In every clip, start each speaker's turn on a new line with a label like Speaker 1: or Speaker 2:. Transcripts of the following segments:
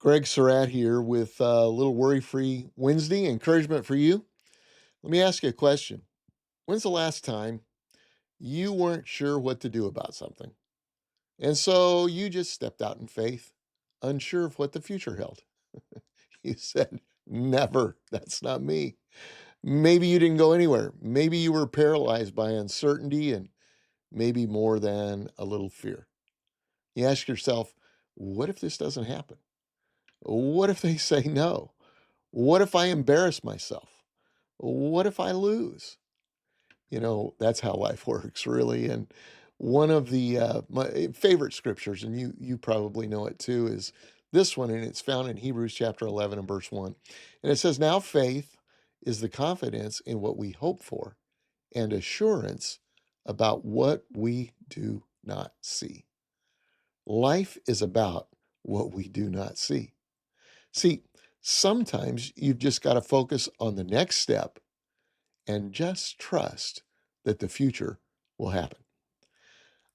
Speaker 1: Greg Surratt here with a little worry free Wednesday encouragement for you. Let me ask you a question. When's the last time you weren't sure what to do about something? And so you just stepped out in faith, unsure of what the future held. You said, never. That's not me. Maybe you didn't go anywhere. Maybe you were paralyzed by uncertainty and maybe more than a little fear. You ask yourself, what if this doesn't happen? What if they say no? What if I embarrass myself? What if I lose? That's how life works, really. And one of my favorite scriptures, and you probably know it too, is this one, and it's found in Hebrews chapter 11 and verse 1. And it says, "Now faith is the confidence in what we hope for and assurance about what we do not see." Life is about what we do not see. See, sometimes you've just got to focus on the next step and just trust that the future will happen.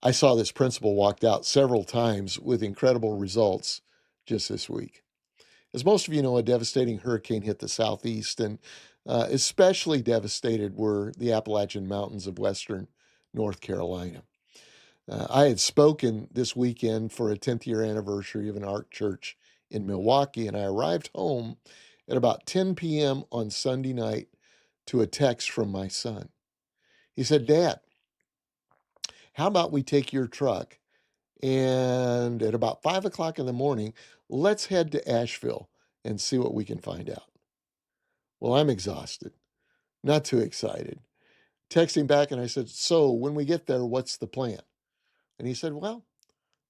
Speaker 1: I saw this principle walked out several times with incredible results just this week. As most of you know, a devastating hurricane hit the southeast, and especially devastated were the Appalachian Mountains of western North Carolina. I had spoken this weekend for a 10th year anniversary of an ARC church in Milwaukee, and I arrived home at about 10 p.m. on Sunday night to a text from my son. He said, "Dad, how about we take your truck and at about 5 o'clock in the morning, let's head to Asheville and see what we can find out?" Well, I'm exhausted, not too excited. Texting back, and I said, "So when we get there, what's the plan?" And he said, "Well,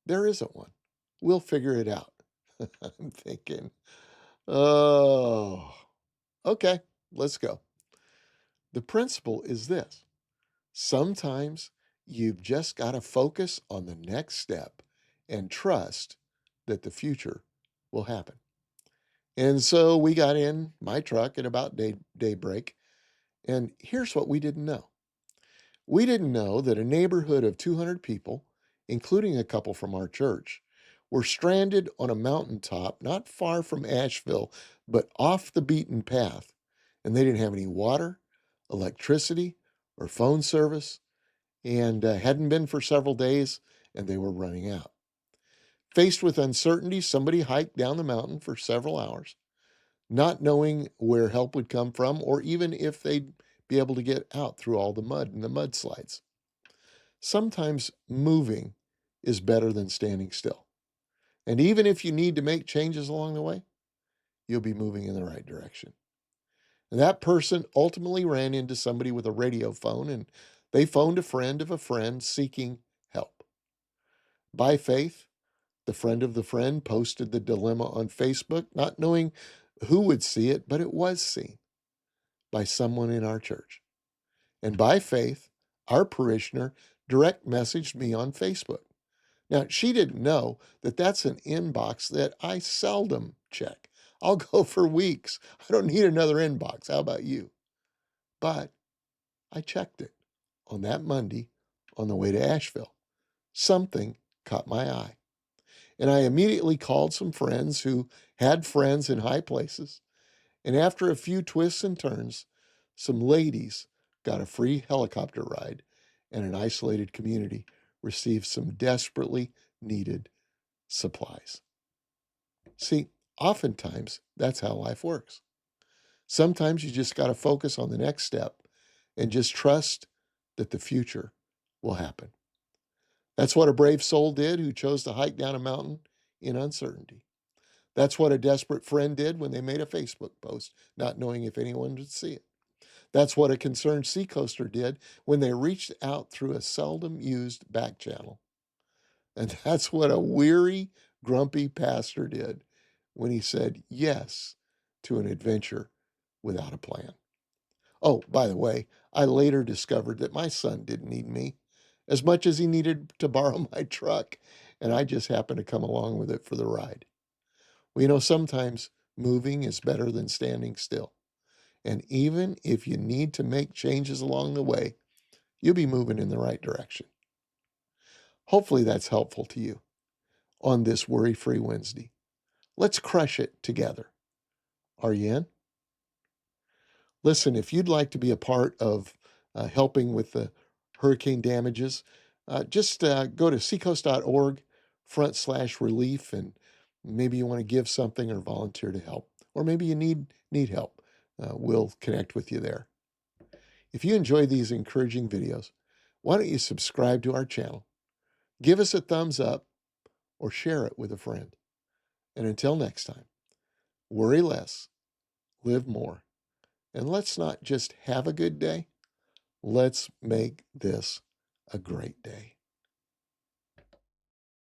Speaker 1: there isn't one. We'll figure it out." I'm thinking, oh, okay, let's go. The principle is this: sometimes you've just got to focus on the next step and trust that the future will happen. And so we got in my truck at about daybreak. And here's what we didn't know: we didn't know that a neighborhood of 200 people, including a couple from our church, were stranded on a mountaintop not far from Asheville, but off the beaten path. And they didn't have any water, electricity, or phone service, and hadn't been for several days, and they were running out. Faced with uncertainty, somebody hiked down the mountain for several hours, not knowing where help would come from or even if they'd be able to get out through all the mud and the mudslides. Sometimes moving is better than standing still. And even if you need to make changes along the way, you'll be moving in the right direction. And that person ultimately ran into somebody with a radio phone, and they phoned a friend of a friend seeking help. By faith, the friend of the friend posted the dilemma on Facebook, not knowing who would see it, but it was seen by someone in our church. And by faith, our parishioner direct messaged me on Facebook. Now, she didn't know that that's an inbox that I seldom check. I'll go for weeks. I don't need another inbox. How about you? But I checked it on that Monday on the way to Asheville. Something caught my eye. And I immediately called some friends who had friends in high places. And after a few twists and turns, some ladies got a free helicopter ride, and an isolated community received some desperately needed supplies. See, oftentimes that's how life works. Sometimes you just got to focus on the next step and just trust that the future will happen. That's what a brave soul did who chose to hike down a mountain in uncertainty. That's what a desperate friend did when they made a Facebook post, not knowing if anyone would see it. That's what a concerned seacoaster did when they reached out through a seldom used back channel. And that's what a weary, grumpy pastor did when he said yes to an adventure without a plan. Oh, by the way, I later discovered that my son didn't need me as much as he needed to borrow my truck, and I just happened to come along with it for the ride. Well, sometimes moving is better than standing still. And even if you need to make changes along the way, you'll be moving in the right direction. Hopefully that's helpful to you on this worry-free Wednesday. Let's crush it together. Are you in? Listen, if you'd like to be a part of helping with the hurricane damages, just go to seacoast.org/relief, and maybe you want to give something or volunteer to help, or maybe you need help. We'll connect with you there. If you enjoy these encouraging videos, why don't you subscribe to our channel, give us a thumbs up, or share it with a friend. And until next time, worry less, live more, and let's not just have a good day. Let's make this a great day.